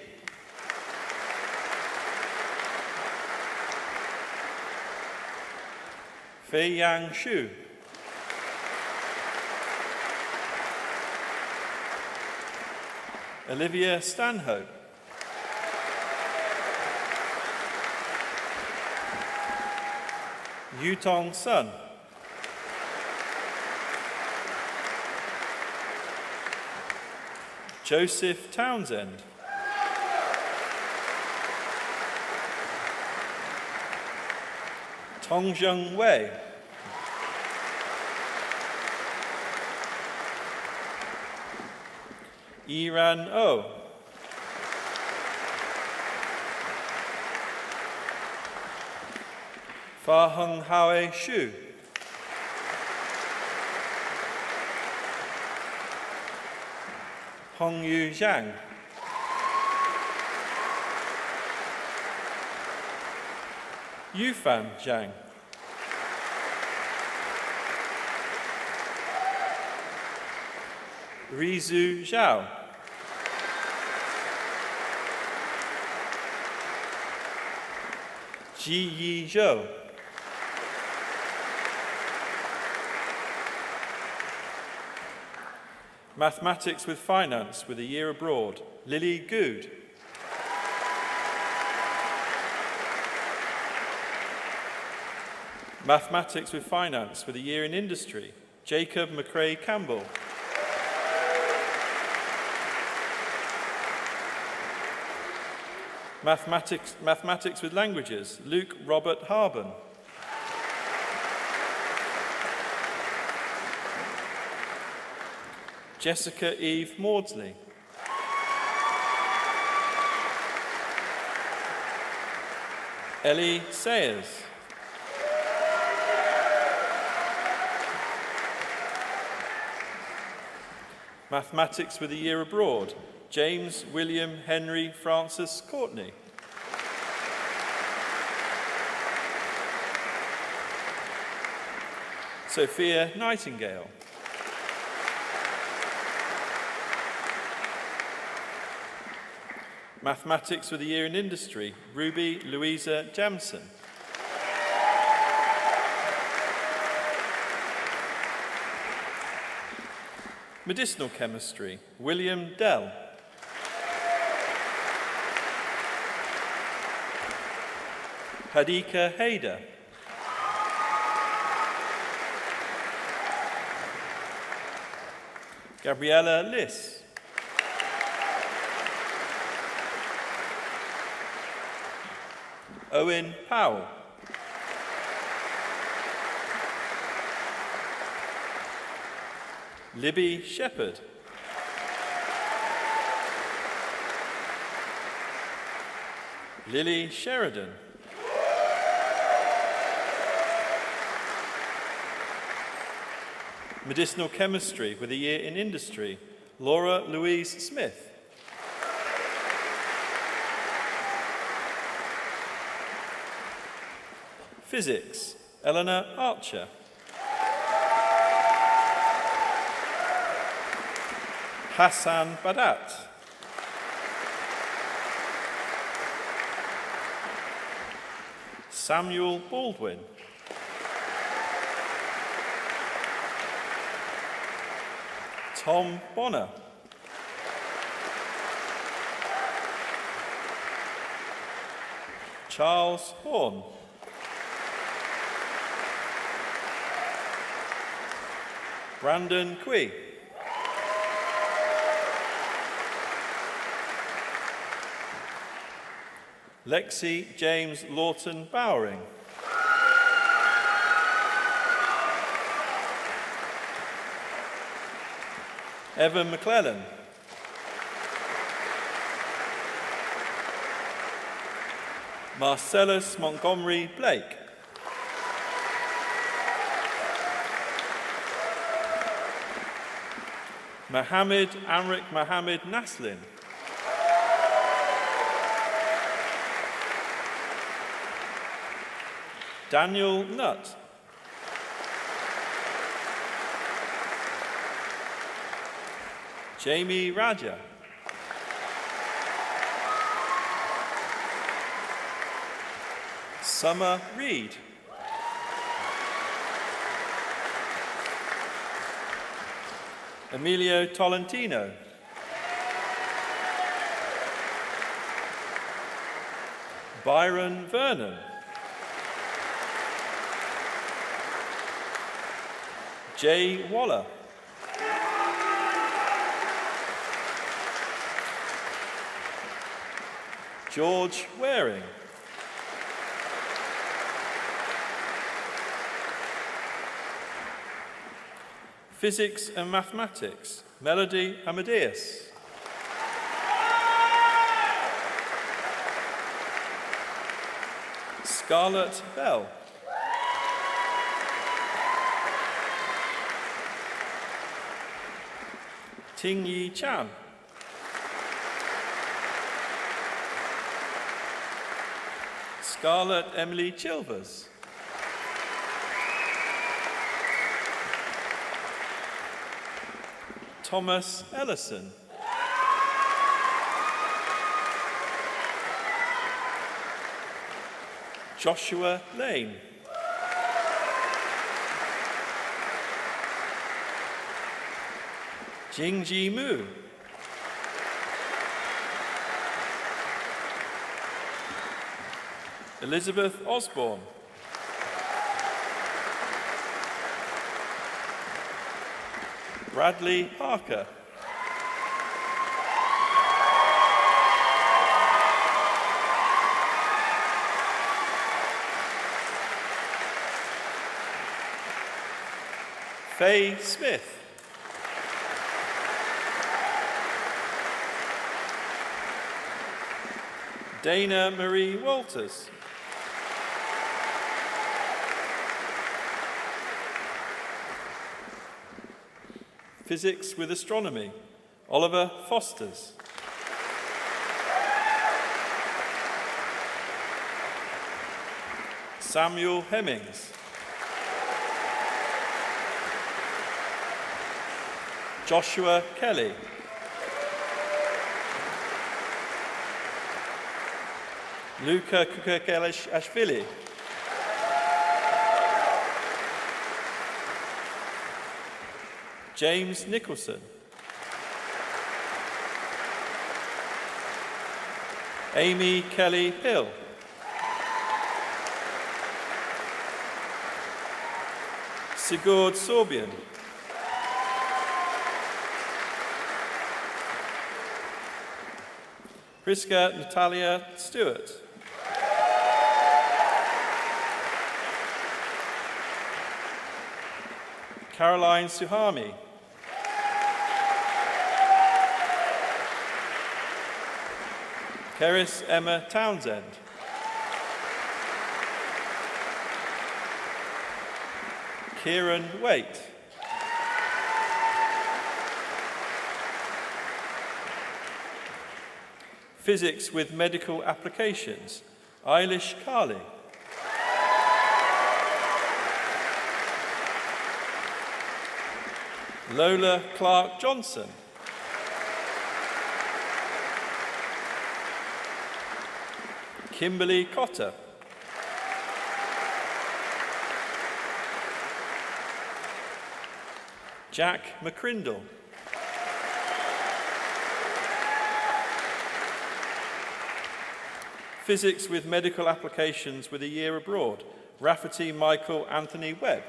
Speaker 1: Fei Yang Xu. Olivia Stanhope. Yutong Sun. Joseph Townsend. Tongzheng Wei. Iran O. Faheng Haoe Xu. Hongyu Zhang. Yufan Zhang. Rizu Zhao. Ji Yi Zhou. Mathematics with Finance with a Year Abroad, Lily Good. Mathematics with Finance with a Year in Industry, Jacob McRae Campbell. Mathematics with Languages, Luke Robert Harben. Jessica Eve Maudsley. Ellie Sayers. Mathematics with a Year Abroad, James William Henry Francis Courtney. Sophia Nightingale. Mathematics with a Year in Industry, Ruby Louisa Jamson. Medicinal Chemistry, William Dell. Hadika Haider. Gabriella Liss. Owen Powell. Libby Shepherd. Lily Sheridan. Medicinal Chemistry with a year in Industry, Laura Louise Smith. Physics, Eleanor Archer. Hassan Badat. Samuel Baldwin. Tom Bonner. Charles Horn. Brandon Quee. Lexi James Lawton Bowering. Evan McClellan. Marcellus Montgomery Blake. Mohammed Amrik Mohammed Naslin. Daniel Nutt. Jamie Raja. Summer Reed. Emilio Tolentino. Byron Vernon. Jay Waller. George Waring. Physics and Mathematics, Melody Amadeus. Scarlett Bell. Ting Yi Chan. Scarlett Emily Chilvers. Thomas Ellison. Joshua Lane. Jingji Mu. Elizabeth Osborne. Bradley Parker. Faye Smith. Dana Marie Walters. Physics with Astronomy, Oliver Fosters. Samuel Hemmings. Joshua Kelly. Luca Kukelishvili. James Nicholson. Amy Kelly Hill. Sigurd Sorbian. Priska Natalia Stewart. Caroline Suhami. Keris Emma Townsend. Kieran Waite. Physics with medical applications, Eilish Carley. Lola Clark Johnson. Kimberly Cotter. Jack McCrindle. Physics with medical applications with a year abroad, Rafferty Michael Anthony Webb.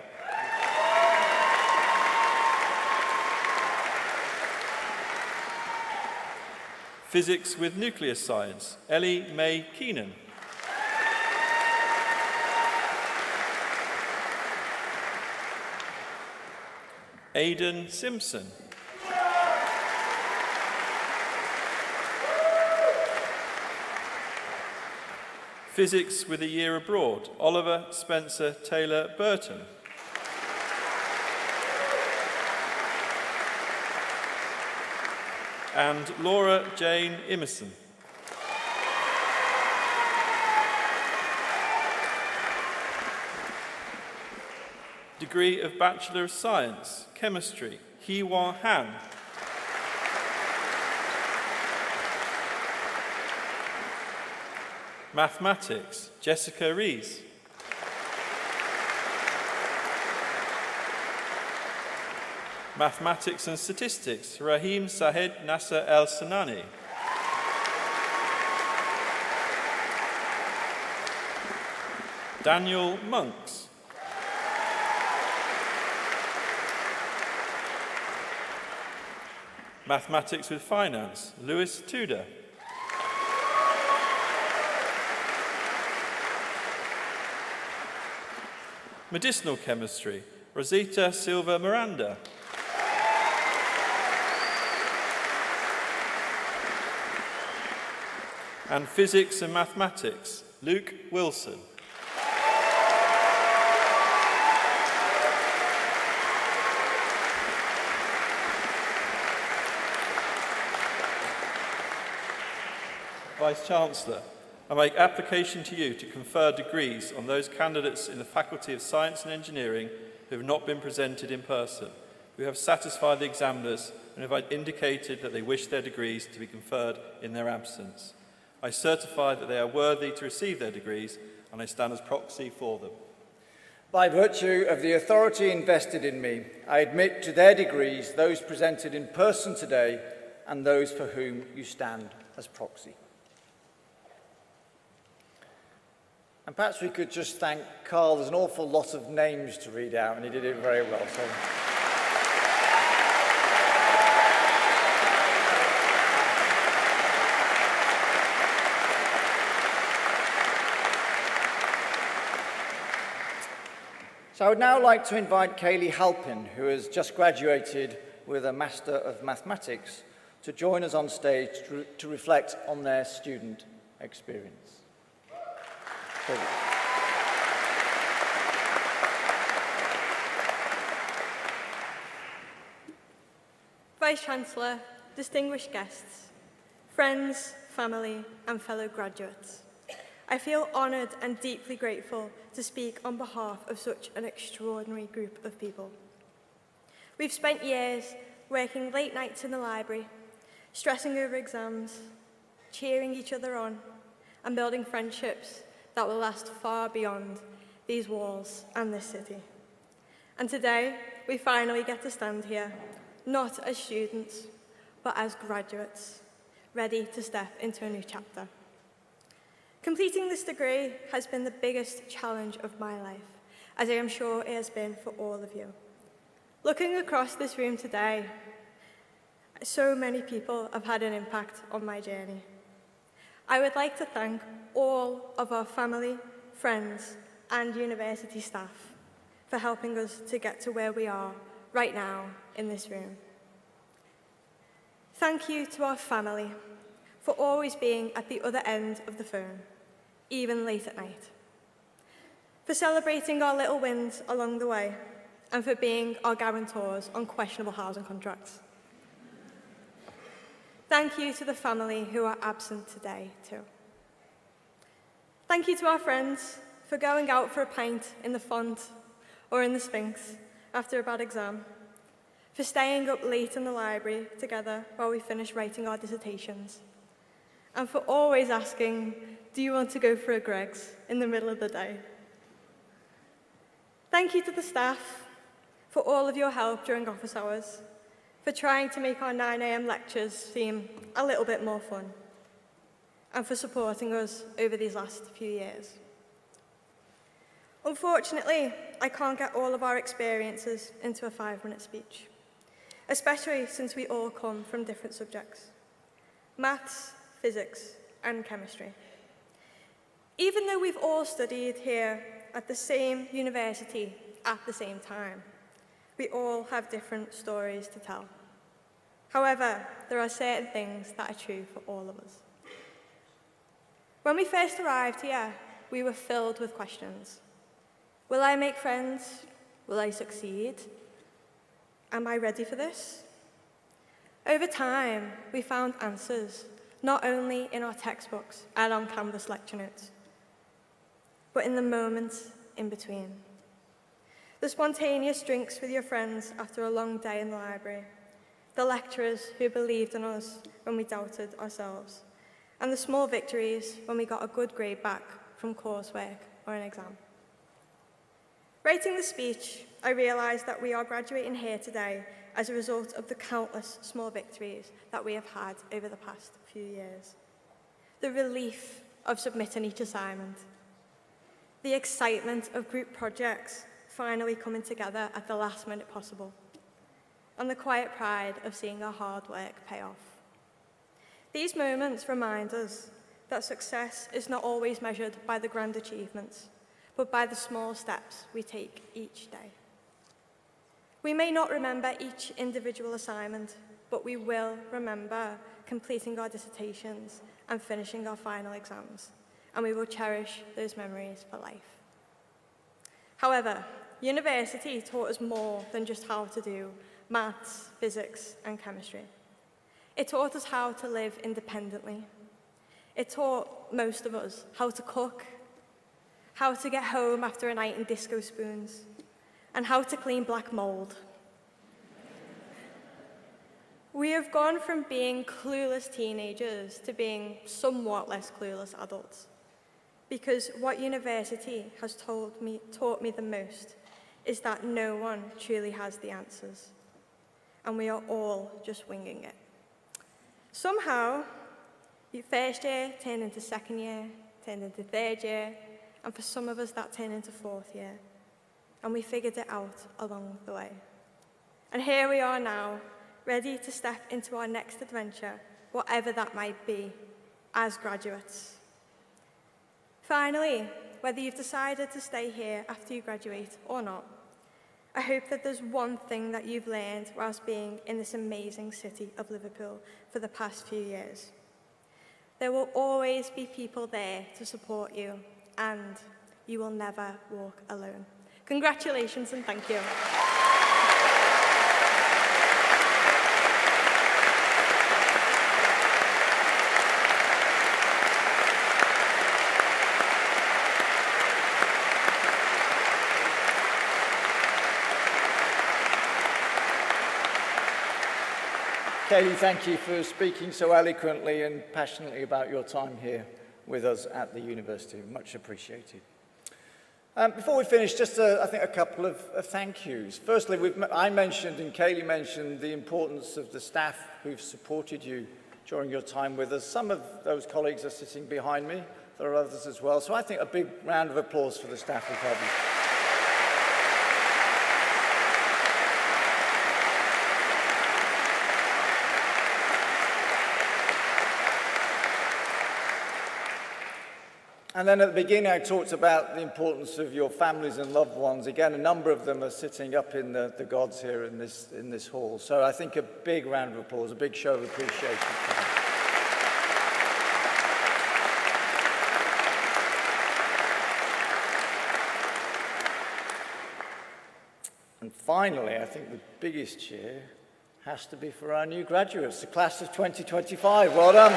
Speaker 1: Physics with nuclear science, Ellie May Keenan. Aidan Simpson. Physics with a year abroad, Oliver Spencer Taylor Burton. And Laura Jane Emerson. Degree of Bachelor of Science, Chemistry, Hee-Wah Han. Mathematics, Jessica Rees. Mathematics and Statistics, Rahim Sahed Nasser El Sanani. Daniel Monks. Mathematics with Finance, Lewis Tudor. Medicinal Chemistry, Rosita Silva Miranda. And Physics and Mathematics, Luke Wilson. Vice-Chancellor, I make application to you to confer degrees on those candidates in the Faculty of Science and Engineering who have not been presented in person, who have satisfied the examiners and have indicated that they wish their degrees to be conferred in their absence. I certify that they are worthy to receive their degrees, and I stand as proxy for them.
Speaker 2: By virtue of the authority invested in me, I admit to their degrees those presented in person today and those for whom you stand as proxy. And perhaps we could just thank Carl. There's an awful lot of names to read out, and he did it very well. So I would now like to invite Kaylee Halpin, who has just graduated with a Master of Mathematics, to join us on stage to reflect on their student experience.
Speaker 5: Vice-Chancellor, distinguished guests, friends, family and fellow graduates, I feel honoured and deeply grateful to speak on behalf of such an extraordinary group of people. We've spent years working late nights in the library, stressing over exams, cheering each other on and building friendships that will last far beyond these walls and this city. And today, we finally get to stand here, not as students, but as graduates, ready to step into a new chapter. Completing this degree has been the biggest challenge of my life, as I am sure it has been for all of you. Looking across this room today, so many people have had an impact on my journey. I would like to thank all of our family, friends, and university staff for helping us to get to where we are right now in this room. Thank you to our family for always being at the other end of the phone, even late at night, for celebrating our little wins along the way, and for being our guarantors on questionable housing contracts. Thank you to the family who are absent today too. Thank you to our friends for going out for a pint in the font or in the Sphinx after a bad exam, for staying up late in the library together while we finish writing our dissertations, and for always asking, do you want to go for a Greggs in the middle of the day? Thank you to the staff for all of your help during office hours, for trying to make our 9 a.m. lectures seem a little bit more fun, and for supporting us over these last few years. Unfortunately, I can't get all of our experiences into a 5-minute speech, especially since we all come from different subjects: maths, physics, and chemistry. Even though we've all studied here at the same university at the same time, we all have different stories to tell. However, there are certain things that are true for all of us. When we first arrived here, we were filled with questions. Will I make friends? Will I succeed? Am I ready for this? Over time, we found answers, not only in our textbooks and on-campus lecture notes, but in the moments in between. The spontaneous drinks with your friends after a long day in the library, the lecturers who believed in us when we doubted ourselves, and the small victories when we got a good grade back from coursework or an exam. Writing the speech, I realised that we are graduating here today as a result of the countless small victories that we have had over the past few years. The relief of submitting each assignment, the excitement of group projects finally coming together at the last minute possible, and the quiet pride of seeing our hard work pay off. These moments remind us that success is not always measured by the grand achievements, but by the small steps we take each day. We may not remember each individual assignment, but we will remember completing our dissertations and finishing our final exams, and we will cherish those memories for life. However, university taught us more than just how to do maths, physics, and chemistry. It taught us how to live independently. It taught most of us how to cook, how to get home after a night in disco spoons, and how to clean black mold. We have gone from being clueless teenagers to being somewhat less clueless adults, because what university has taught me the most is that no one truly has the answers, and we are all just winging it. Somehow, your first year turned into second year, turned into third year, and for some of us that turned into fourth year, and we figured it out along the way. And here we are now, ready to step into our next adventure, whatever that might be, as graduates. Finally, whether you've decided to stay here after you graduate or not, I hope that there's one thing that you've learned whilst being in this amazing city of Liverpool for the past few years. There will always be people there to support you, and you will never walk alone. Congratulations and thank you.
Speaker 2: Kaylee, thank you for speaking so eloquently and passionately about your time here with us at the university. Much appreciated. Before we finish, just I think a couple of thank yous. Firstly, I mentioned and Kaylee mentioned the importance of the staff who've supported you during your time with us. Some of those colleagues are sitting behind me. There are others as well. So I think a big round of applause for the staff who've helped you. And then at the beginning, I talked about the importance of your families and loved ones. Again, a number of them are sitting up in the gods here in this hall. So I think a big round of applause, a big show of appreciation for them. And finally, I think the biggest cheer Has to be for our new graduates, the class of 2025. Well done.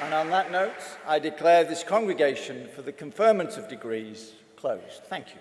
Speaker 2: And on that note, I declare this congregation for the conferment of degrees closed. Thank you.